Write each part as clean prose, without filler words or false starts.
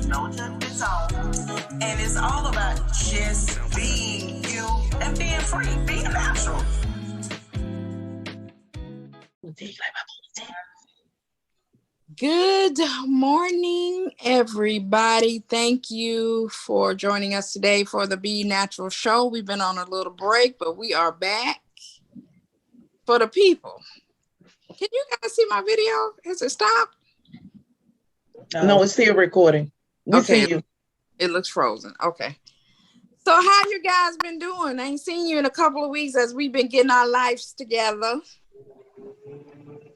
no judgment zone. And it's all about just being you and being free, being natural. Good morning, everybody. Thank you for joining us today for the Be Natural Show. We've been on a little break, but we are back for the people. Can you guys see my video? Has it stopped? No, it's still recording. We see you. It looks frozen. Okay. So how you guys been doing? I ain't seen you in a couple of weeks as we've been getting our lives together.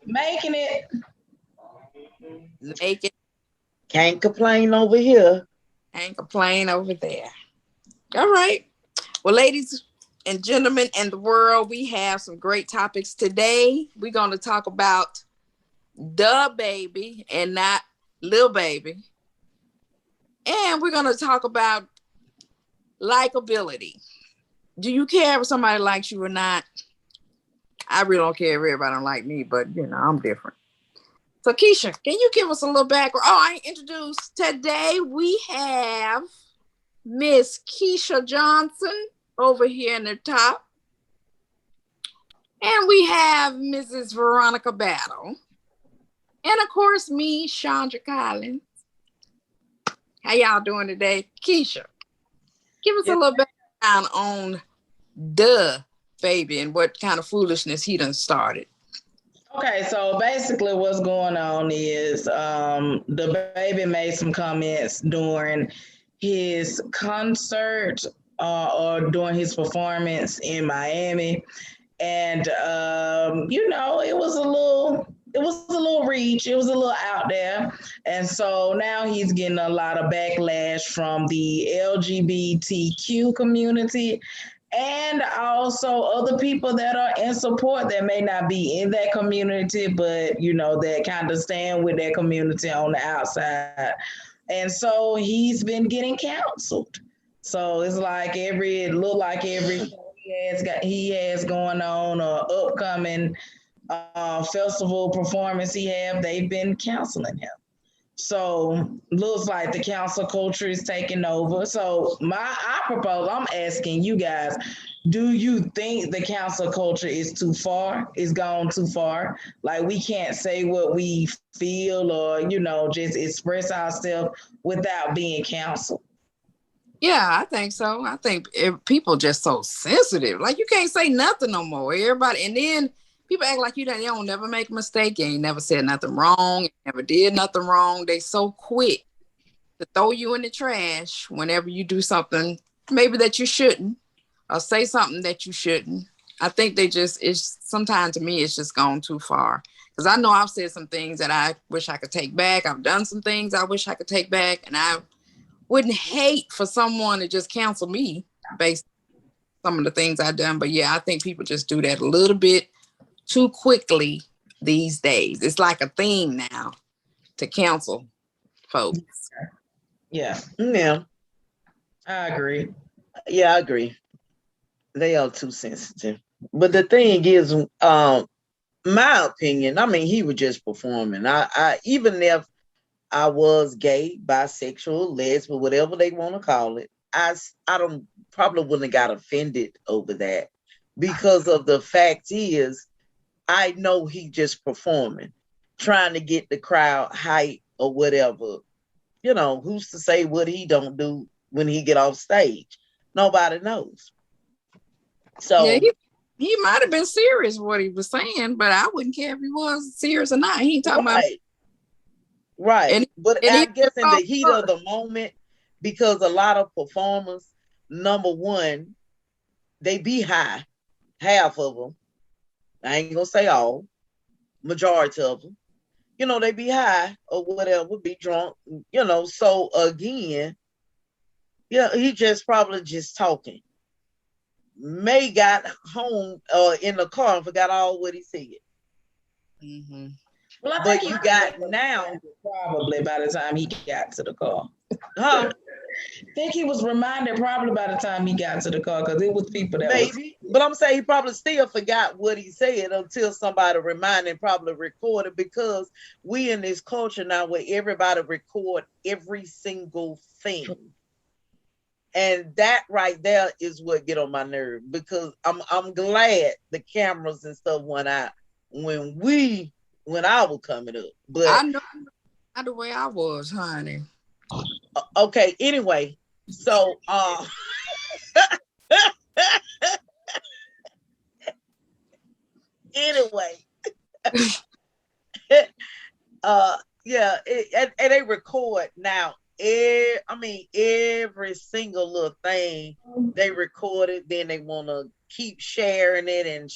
Making it. Make it. Can't complain over here. Can't complain over there. All right. Well, ladies and gentlemen and the world, we have some great topics today. We're going to talk about the baby and not Lil Baby. And we're going to talk about likability. Do you care if somebody likes you or not? I really don't care if everybody don't like me, but you know, I'm different. So Keisha, can you give us a little background? Oh, I introduced today. We have Miss Keisha Johnson over here in the top. And we have Mrs. Veronica Battle. And of course, me, Chandra Collins. How y'all doing today? Keisha, give us a little background on the baby and what kind of foolishness he done started. Okay, so basically what's going on is the baby made some comments during his concert or during his performance in Miami. And, you know, it was a little reach. It was a little out there. And so now he's getting a lot of backlash from the LGBTQ community and also other people that are in support that may not be in that community, but, you know, that kind of stand with that community on the outside. And so he's been getting canceled. So it's like every he has going on or upcoming festival performance they've been canceling him. So looks like the cancel culture is taking over. So I'm asking you guys, do you think the cancel culture is too far? It's gone too far? Like we can't say what we feel or, you know, just express ourselves without being canceled? Yeah, I think so. I think people just so sensitive. Like you can't say nothing no more. Everybody, and then people act like you don't never make a mistake. You ain't never said nothing wrong. You never did nothing wrong. They so quick to throw you in the trash whenever you do something maybe that you shouldn't or say something that you shouldn't. I think sometimes to me, it's just gone too far. Because I know I've said some things that I wish I could take back. I've done some things I wish I could take back. And I wouldn't hate for someone to just cancel me based on some of the things I've done. But yeah, I think people just do that a little bit too quickly these days. It's like a thing now to cancel folks. Yeah. Yeah. I agree. Yeah, I agree. They are too sensitive. But the thing is, my opinion, I mean, he was just performing. I even if I was gay, bisexual, lesbian, whatever they want to call it, I probably wouldn't have got offended over that, because of the fact is, I know he just performing, trying to get the crowd hype or whatever. You know, who's to say what he don't do when he get off stage? Nobody knows. So yeah, he might have been serious what he was saying, but I wouldn't care if he was serious or not. He ain't talking about right. But I guess in the heat of the moment, because a lot of performers, number one, they be high, half of them. I ain't gonna say all, majority of them. You know, they be high or whatever, be drunk, you know. So again, yeah, he just probably just talking. May got home in the car and forgot all what he said. Mm-hmm. Well, but you got now probably by the time he got to the car. Huh? think he was reminded probably by the time he got to the car because it was people that was. Maybe, but I'm saying he probably still forgot what he said until somebody reminded him, probably recorded, because we in this culture now where everybody record every single thing. And that right there is what get on my nerve, because I'm glad the cameras and stuff went out when I was coming up. But I know not the way I was, honey. okay, anyway, so anyway, yeah, and they record now. Every single little thing they recorded, then they want to keep sharing it, and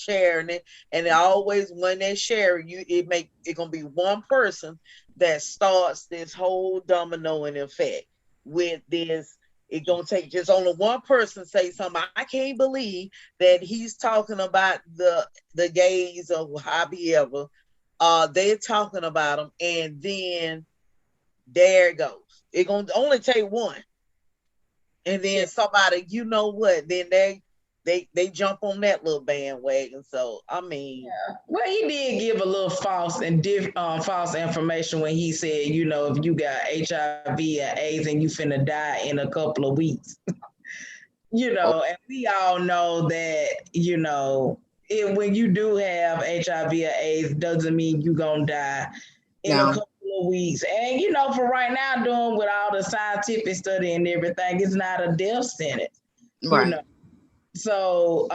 they always, when they share it gonna be one person that starts this whole dominoing effect with this. It gonna take just only one person say something. I can't believe that he's talking about the gays or however. They're talking about them, and then there it goes. It gonna only take one, and then somebody, you know what? Then they jump on that little bandwagon. So I mean, well, he did give a little false information when he said, you know, if you got HIV and AIDS and you finna die in a couple of weeks, you know, and we all know that, you know, when you do have HIV or AIDS, doesn't mean you gonna die in a couple of weeks. And you know, for right now, doing with all the scientific study and everything, it's not a death sentence. Right. You know. So,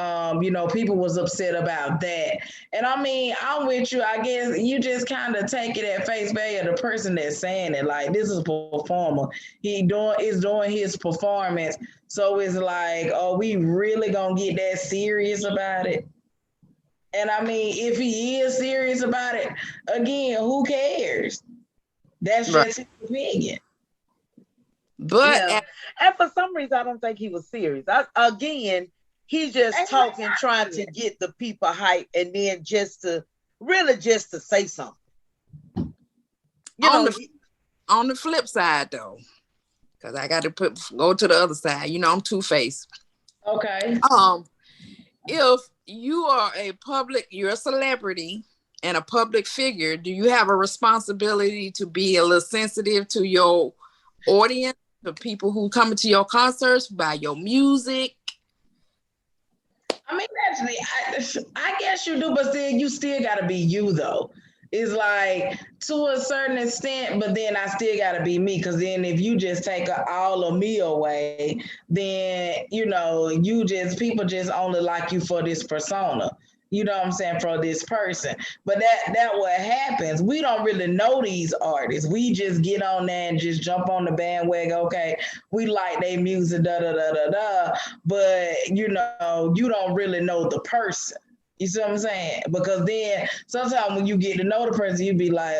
you know, people was upset about that. And I mean, I'm with you. I guess you just kind of take it at face value, the person that's saying it. Like, this is a performer. Is doing his performance. So it's like, are we really going to get that serious about it? And I mean, if he is serious about it, again, who cares? That's just his opinion. But yeah. And for some reason, I don't think he was serious. He's just talking, trying to get the people hype, and then just to say something. On the flip side, though, because I got to go to the other side. You know, I'm two-faced. Okay. If you're a celebrity and a public figure, do you have a responsibility to be a little sensitive to your audience, the people who come to your concerts, buy your music? I mean, actually, I guess you do, but then you still got to be you, though. It's like, to a certain extent, but then I still got to be me, because then if you just take all of me away, then, you know, people just only like you for this persona. You know what I'm saying, for this person. But that what happens. We don't really know these artists. We just get on there and just jump on the bandwagon. Okay, we like their music, da-da-da-da-da. But, you know, you don't really know the person. You see what I'm saying? Because then sometimes when you get to know the person, you be like,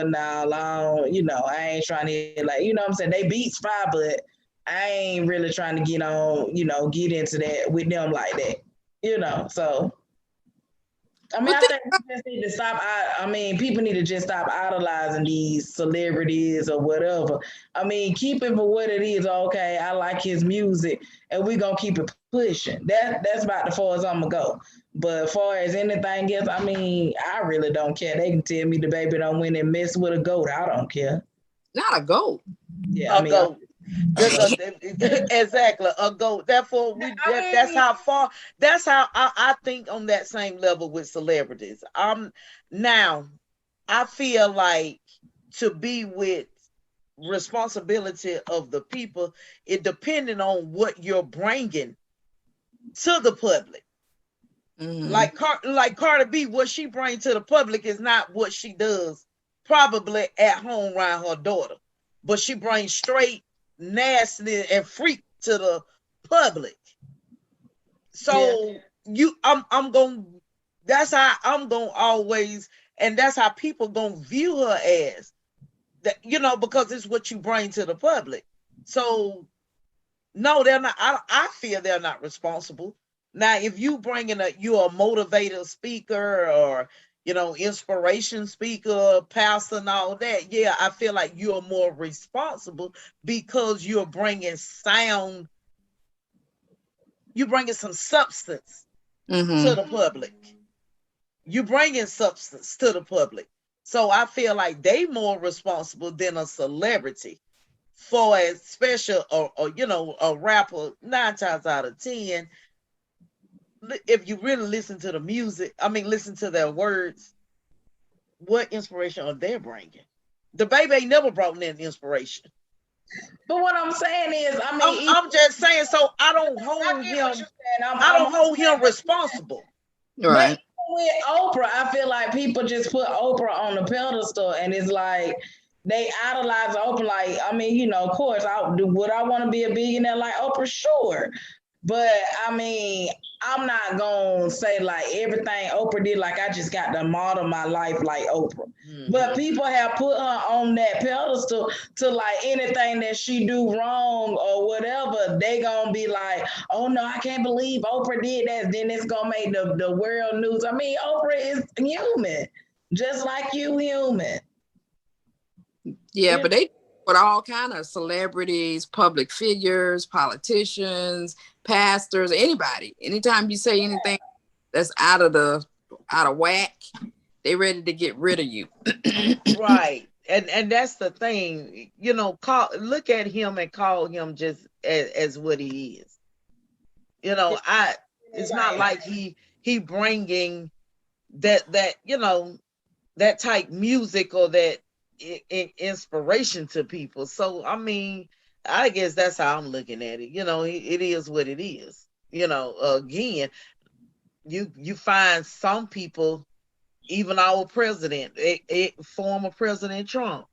nah, you know, I ain't trying to, like, you know what I'm saying? They beats fire, but I ain't really trying to get on, you know, get into that with them like that. You know, so... I mean, I think we just need to stop. People need to just stop idolizing these celebrities or whatever. I mean, keep it for what it is. Okay, I like his music, and we're gonna keep it pushing. That's about as far as I'm gonna go. But as far as anything else, I mean, I really don't care. They can tell me the baby don't win and mess with a goat. I don't care. Not a goat. Yeah, a goat. Exactly, a goat. Therefore, that's how I think on that same level with celebrities. Now I feel like to be with responsibility of the people, it depending on what you're bringing to the public. Mm-hmm. Like Cardi B, what she brings to the public is not what she does probably at home around her daughter, but she brings straight nasty and freak to the public. So that's how I'm gonna always, and that's how people gonna view her as that, you know, because it's what you bring to the public. So no, they're not. I feel they're not responsible. Now, if you you're a motivator speaker, or inspiration speaker, pastor, and all that, yeah, I feel like you're more responsible because you're bringing sound, you're bringing some substance to the public. You're bringing substance to the public. So I feel like they more responsible than a celebrity for a special or a rapper. 9 times out of 10, if you really listen to the music, listen to their words, what inspiration are they bringing? The baby ain't never brought in inspiration. But what I'm saying is, I'm just saying. So I don't hold him. I don't hold him responsible. Right. With Oprah, I feel like people just put Oprah on the pedestal, and it's like they idolize Oprah. Like, of course, would I want to be a billionaire like Oprah? Sure. But I'm not gonna say like everything Oprah did, like I just got to model my life like Oprah. Mm-hmm. But people have put her on that pedestal to like anything that she do wrong or whatever, they gonna be like, oh no, I can't believe Oprah did that. Then it's gonna make the world news. Oprah is human, just like you human. Yeah, but they with all kind of celebrities, public figures, politicians, pastors, anybody. Anytime you say anything that's out of whack, they ready to get rid of you. Right. And that's the thing, look at him and call him just as what he is. It's not like he bringing that that type music or that inspiration to people. So I guess that's how I'm looking at it. It is what it is. Again, you find some people, even our president, former President Trump,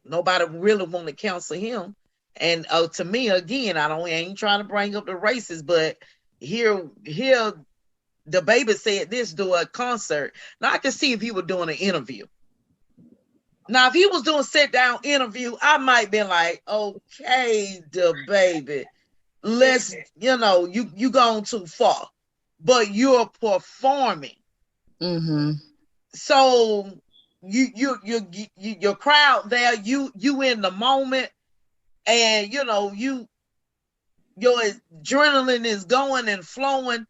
nobody really want to counsel him. And to me, again, I ain't trying to bring up the races, but here the baby said this during a concert. Now I can see if he were doing an interview. Now, if he was doing sit-down interview, I might be like, okay, the baby, let's, you gone too far, but you're performing. Mm-hmm. So your crowd there, you in the moment, and your adrenaline is going and flowing.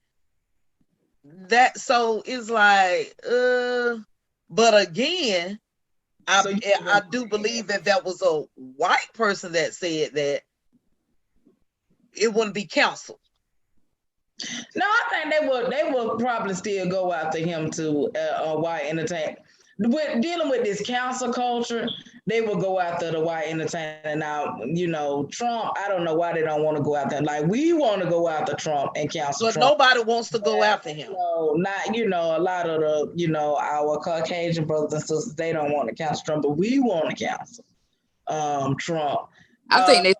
So it's like, but again, I do believe that was a white person that said that, it wouldn't be counseled. No, I think they will probably still go after him to white entertainment. With dealing with this cancel culture, they will go after the white entertainer. Now, Trump, I don't know why they don't want to go after him. Like, we want to go after Trump and cancel but Trump. Nobody wants to go after him. Not, a lot of the, our Caucasian brothers and sisters, they don't want to cancel Trump, but we want to cancel Trump. I think they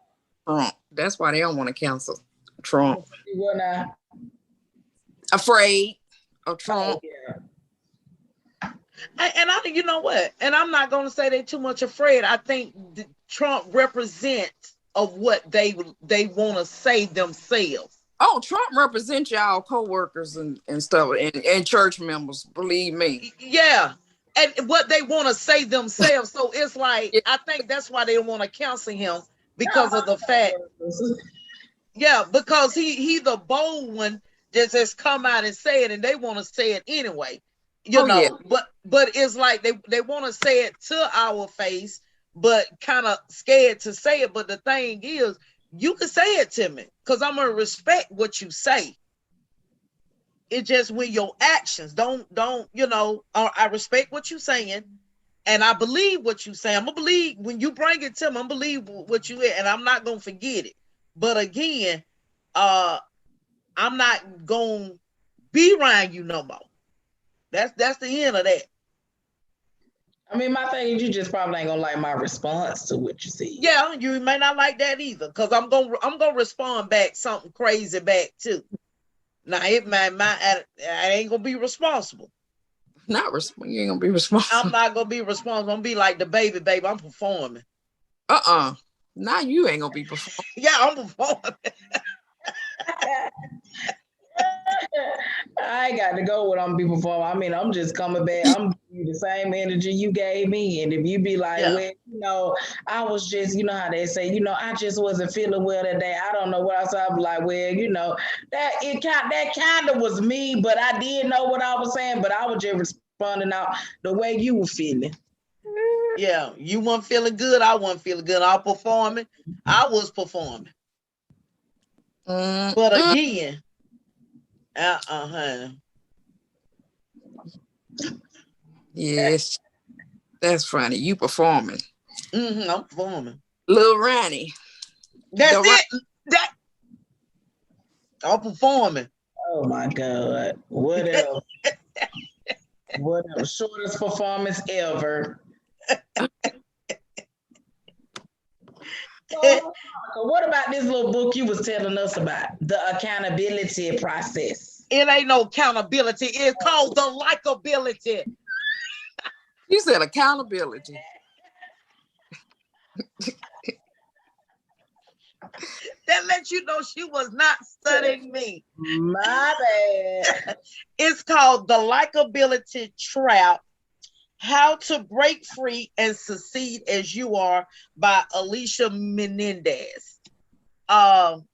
Trump. That's why they don't want to cancel Trump. What now? Afraid of Trump. Oh, yeah. And I think, you know what? And I'm not going to say they're too much afraid. I think Trump represents of what they want to say themselves. Oh, Trump represents y'all co-workers and stuff and church members, believe me. Yeah. And what they want to say themselves. So it's like, I think that's why they want to cancel him, because of the fact. Yeah, because he the bold one that just come out and say it, and they want to say it anyway. Yeah. But it's like they want to say it to our face, but kind of scared to say it. But the thing is, you can say it to me because I'm gonna respect what you say. It's just with your actions. Don't I respect what you're saying, and I believe what you say. I'm gonna believe when you bring it to me. I'm gonna believe what you and I'm not gonna forget it. But again, I'm not gonna be around you no more. That's the end of that. My thing is, you just probably ain't gonna like my response to what you see. Yeah, you may not like that either, because I'm gonna respond back something crazy back too. Now I ain't gonna be responsible. You ain't gonna be responsible. I'm not gonna be responsible. I'm gonna be like the baby, I'm performing. Now you ain't gonna be performing. Yeah, I'm performing. I ain't got to go what I'm be performing. I mean, I'm just coming back. I'm giving you the same energy you gave me. And if you be like, Yeah. well, I was just, how they say, I just wasn't feeling well that day. I don't know what else. I'll be like, well, that kind of was me, but I did know what I was saying, but I was just responding out the way you were feeling. Yeah, you weren't feeling good. I wasn't feeling good. I was performing. But again, yes, that's funny. You performing, I'm performing. Lil Ronnie. That's it. I'm performing. Oh my God! What else? What else? Shortest performance ever. So, what about this little book you was telling us about? The accountability process. It ain't no accountability. It's called the likability. You said accountability. That lets you know she was not studying me. My bad. It's called The Likability Trap: How to Break Free and Succeed as You Are by Alicia Menendez. And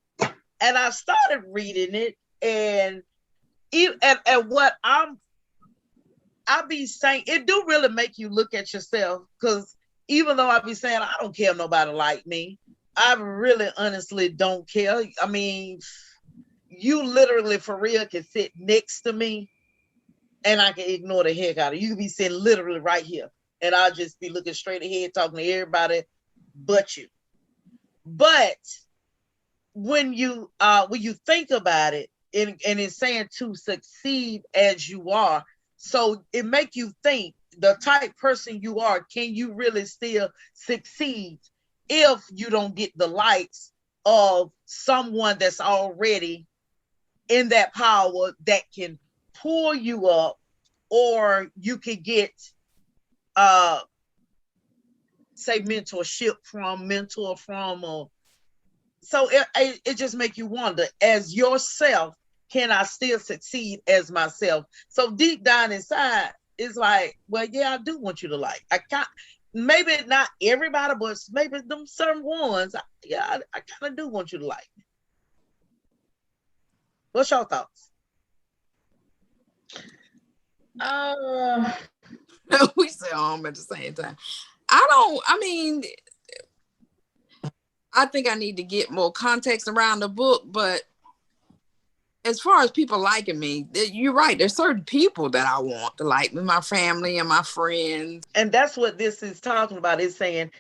I started reading it, and what I be saying, it do really make you look at yourself, because even though I be saying I don't care if nobody like me, I really honestly don't care. I mean, you literally for real can sit next to me and I can ignore the heck out of you. You can be sitting literally right here and I'll just be looking straight ahead, talking to everybody but you. But when you think about it, and it's saying to succeed as you are, so it make you think the type person you are, can you really still succeed if you don't get the likes of someone that's already in that power that can pull you up, or you could get say mentor from, or so it just make you wonder, as yourself, can I still succeed as myself? So deep down inside, it's like, well, yeah, I do want you to like. I can't, maybe not everybody, but maybe them certain ones. I kind of do want you to like me. What's your thoughts? We said at the same time. I think I need to get more context around the book, but as far as people liking me, you're right. There's certain people that I want to like me, my family and my friends. And that's what this is talking about. It's saying,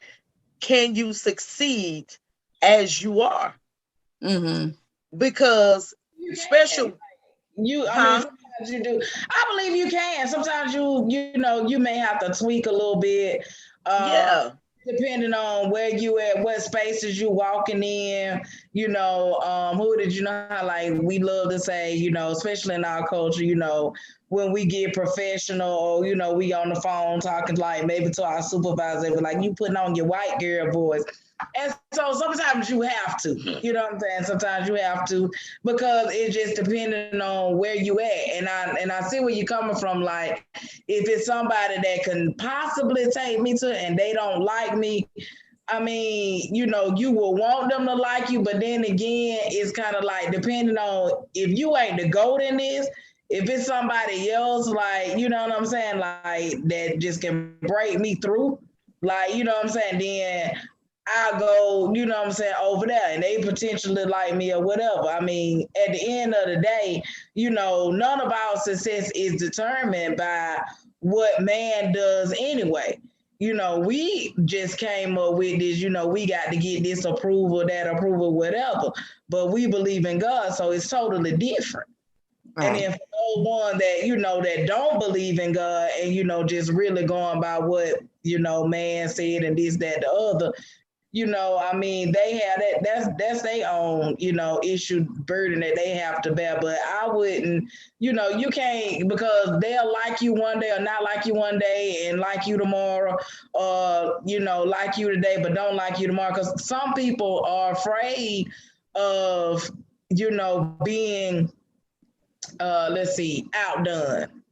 can you succeed as you are? Mm-hmm. Because sometimes you do. I believe you can. Sometimes you may have to tweak a little bit. Depending on where you at, what spaces you walking in, who did how, like we love to say, especially in our culture, when we get professional, or we on the phone talking, like maybe to our supervisor, but like you putting on your white girl voice. And so sometimes you have to, you know what I'm saying? Sometimes you have to, because it just depending on where you at. And I see where you're coming from. Like, if it's somebody that can possibly take me to, and they don't like me, I mean, you will want them to like you, but then again, it's kind of like, depending on if you ain't the GOAT in this, if it's somebody else, like, you know what I'm saying? Like, that just can break me through, like, you know what I'm saying? Then I'll go, you know what I'm saying, over there, and they potentially like me or whatever. I mean, at the end of the day, none of our success is determined by what man does anyway. We just came up with this, we got to get this approval, that approval, whatever. But we believe in God, so it's totally different. Right. And then for those one that, that don't believe in God and, just really going by what, man said and this, that, the other, I mean, they have that's their own, issue, burden that they have to bear. But I wouldn't, you can't, because they'll like you one day or not like you one day and like you tomorrow, or, like you today, but don't like you tomorrow. Because some people are afraid of, being let's see, outdone,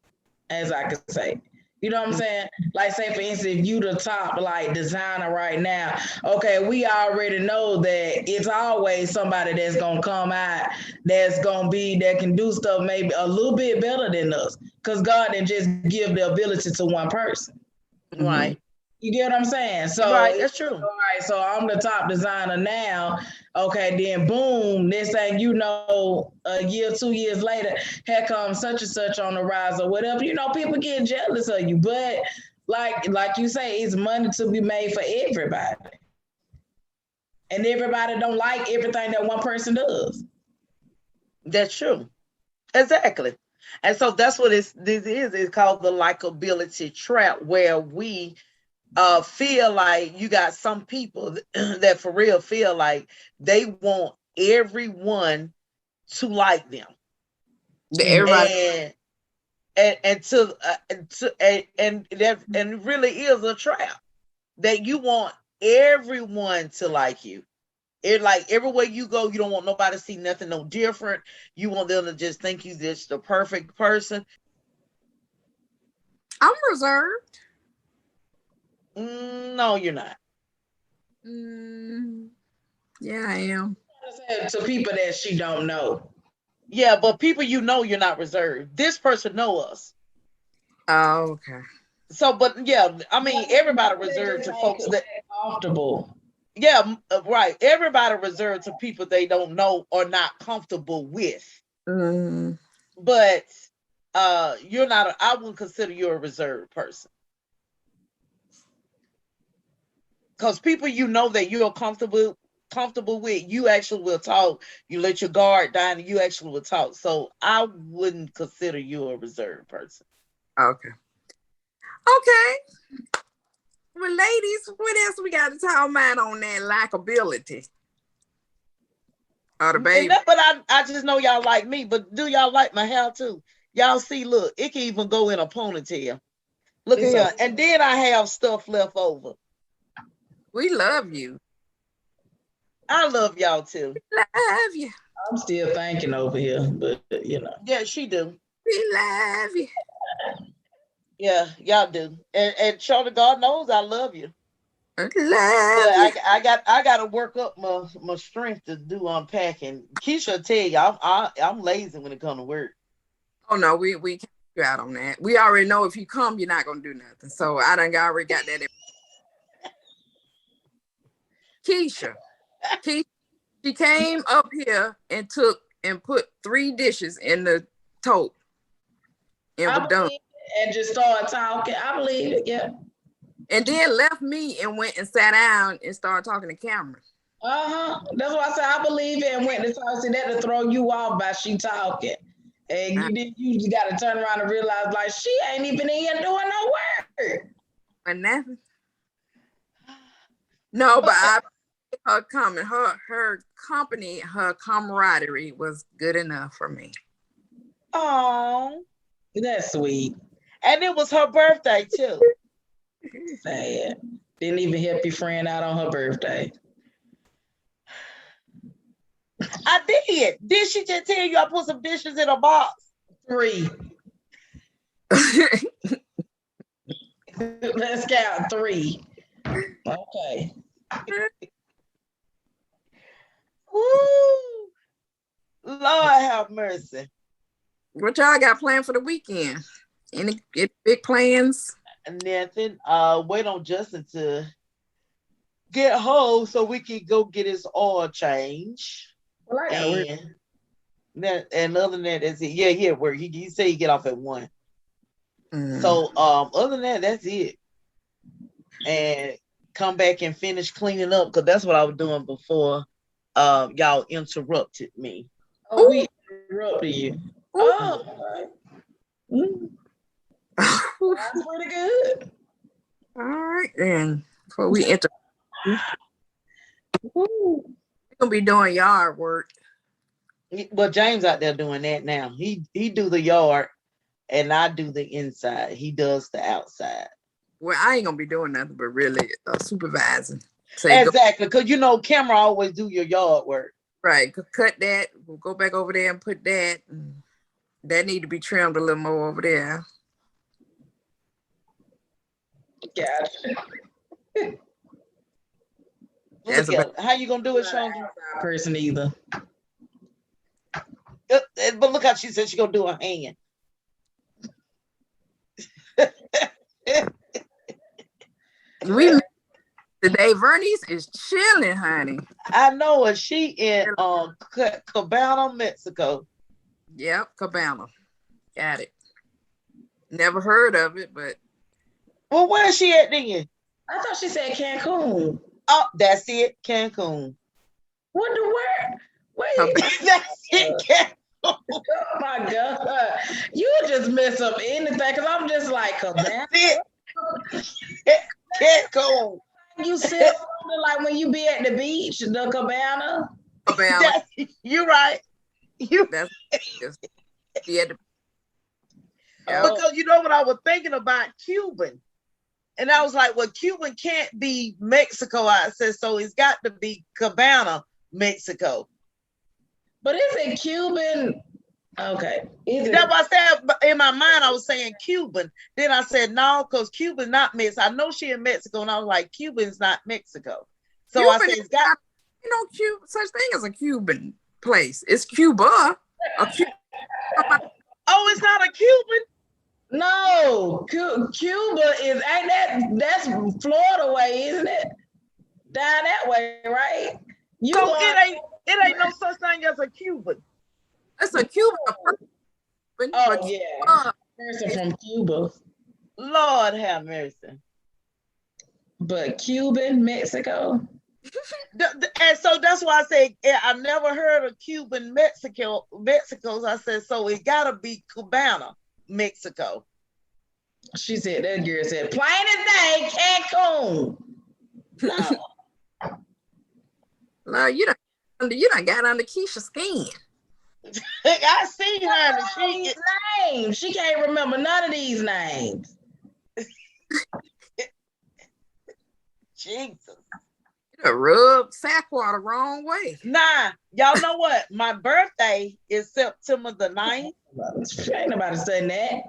as I could say. You know what I'm saying? Like, say for instance, if you the top like designer right now, okay, we already know that it's always somebody that's gonna come out that can do stuff maybe a little bit better than us. Cause God didn't just give the ability to one person. Right. You get what I'm saying? So Right, that's true. all right, so I'm the top designer now. Okay, then boom, this thing, you know, a year, 2 years later, here comes such and such on the rise or whatever. You know, people get jealous of you, but like you say, it's money to be made for everybody, and everybody don't like everything that one person does. That's true. Exactly. And so that's what this is. It's called the likability trap, where we feel like you got some people that for real feel like they want everyone to like them. Everybody. And it really is a trap that you want everyone to like you. It like everywhere you go, you don't want nobody to see nothing no different. You want them to just think you just the perfect person. I'm reserved. No, you're not. Yeah, I am. To people that she don't know. Yeah, but people you know, you're not reserved. This person know us. Oh, okay. So, but yeah, I mean, everybody reserved to folks that comfortable. Yeah, right. Everybody reserved to people they don't know or not comfortable with. But you're not. I wouldn't consider you a reserved person. Because people you know that you're comfortable with, you actually will talk. You let your guard down and you actually will talk. So I wouldn't consider you a reserved person. Okay. Well, ladies, what else we got to talk about on that likability? Oh, the baby. But I just know y'all like me, but do y'all like my hair too? Y'all see, look, it can even go in a ponytail. Look at here. And then I have stuff left over. We love you. I love y'all too. We love you. I'm still thinking over here, but you know. Yeah, she do. We love you. Yeah, y'all do. And Charlie, God knows I love you. I love you. I got to work up my strength to do unpacking. Keisha tell you I'm lazy when it comes to work. Oh no, we can't go out on that. We already know if you come, you're not gonna do nothing. So I already got that in. Keisha, she came up here and put 3 dishes in the tote. And we're done. And just started talking. I believe it, yeah. And then left me and went and sat down and started talking to camera. That's why I said I believe it, and went to talk. See, that to throw you off by she talking. And you just got to turn around and realize, like, she ain't even in here doing no work. And nothing. No, but her comment, her company, her camaraderie was good enough for me. Oh, that's sweet. And it was her birthday too. Sad. Didn't even help your friend out on her birthday. I did. Did she just tell you I put some dishes in a box? 3. Let's count 3. Okay. Woo! Lord have mercy. What y'all got planned for the weekend? Any big plans? Nothing. Wait on Justin to get home so we can go get his oil change. Well, and other than that, that's it. Yeah, he at work. He said he get off at 1. So other than that, that's it. And come back and finish cleaning up, because that's what I was doing before y'all interrupted me. Oh, we interrupted you. Oh, that's pretty good. All right, then. Before we enter, we're gonna be doing yard work. Well, James out there doing that now. He do the yard, and I do the inside. He does the outside. Well, I ain't gonna be doing nothing but really supervising. Exactly, because you know, camera always do your yard work. Right, cut that. We'll go back over there and put that. That need to be trimmed a little more over there. Gotcha. As Look at how you gonna do it, Chandra? Person either. But look how she said she gonna do her hand. We met today. Vernice is chilling, honey. I know her. She in Cabana, Mexico. Yep, Cabana. Got it. Never heard of it, but Well, where's she at then? I thought she said Cancun. Oh, that's it, Cancun. What the word? Wait. That's it, Cancun. Oh my God. You just mess up anything because I'm just like, Cabana. Cancun. You said something like when you be at the beach, the Cabana. Cabana. You're right. That's just yeah. Because you know what I was thinking about? Cuban. And I was like, well, Cuban can't be Mexico. I said, so it's got to be Cabana, Mexico. But is it Cuban? Okay. That's what I said in my mind. I was saying Cuban. Then I said, no, because Cuban's not Mexico. I know she in Mexico. And I was like, Cuban's not Mexico. So Cuban, I said, it's got, Cuba, such thing as a Cuban place. It's Cuba. Oh, it's not a Cuban? No, Cuba is that's Florida way, isn't it? Down that way, right? So it ain't no such thing as a Cuban. It's a Cuban. Oh yeah, person from Cuba. Lord have mercy. But Cuban, Mexico. And so that's why I say I never heard of Cuban Mexico's. I said, so it gotta be Cabana, Mexico. She said that girl said, plain as day, Cancun. No, you done got under Keisha's skin. I see her. These names. She can't remember none of these names. Jesus. You done rubbed Sackwater the wrong way. Nah, y'all know what? My birthday is September the 9th. Ain't nobody saying that.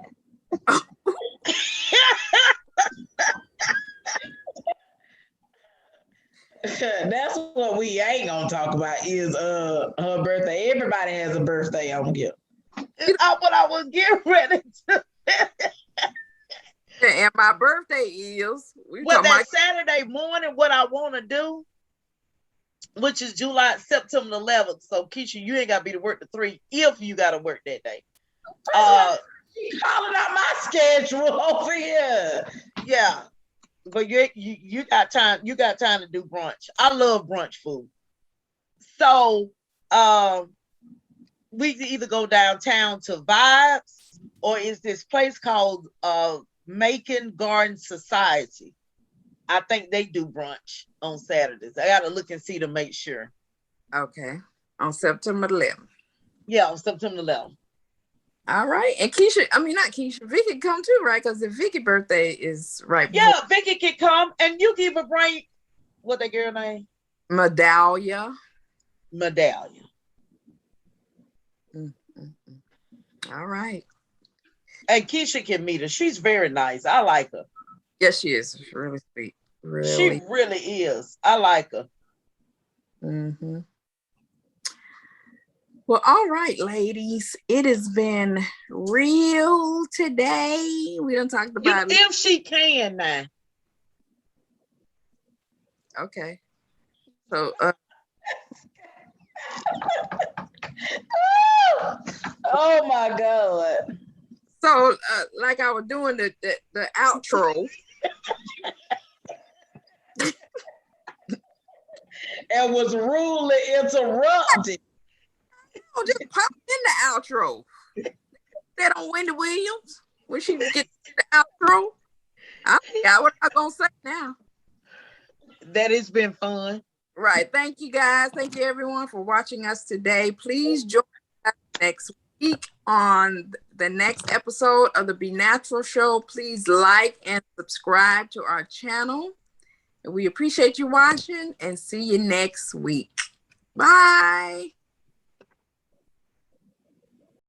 That's what we ain't gonna talk about is her birthday. Everybody has a birthday on here. What I was getting ready to. And my birthday is That Saturday morning, what I want to do, which is September 11th. So Keisha, you ain't got to be to work to 3 if you got to work that day. She calling out my schedule over here. Yeah, but you got time. You got time to do brunch. I love brunch food. So we can either go downtown to Vibes, or is this place called Macon Garden Society. I think they do brunch on Saturdays. I got to look and see to make sure. Okay, on September 11th. Yeah, on September 11th. All right. And not Keisha, Vicky come too, right? Because the Vicky birthday is right before. Yeah, Vicky can come and you give a bring, what that girl name? Medallia. All right. And Keisha can meet her. She's very nice. I like her. Yes, she is. She's really sweet. Really. She really is. I like her. Mm-hmm. Well, all right, ladies. It has been real today. We done talked about if she can now. Okay. So oh my God. So like I was doing the outro. And was rudely interrupted. Oh, just pop in the outro. That on Wendy Williams when she gets the outro. I forgot what I'm gonna say now. That has been fun. Right. Thank you guys. Thank you everyone for watching us today. Please join us next week on the next episode of the Be Natural Show. Please like and subscribe to our channel. We appreciate you watching and see you next week. Bye.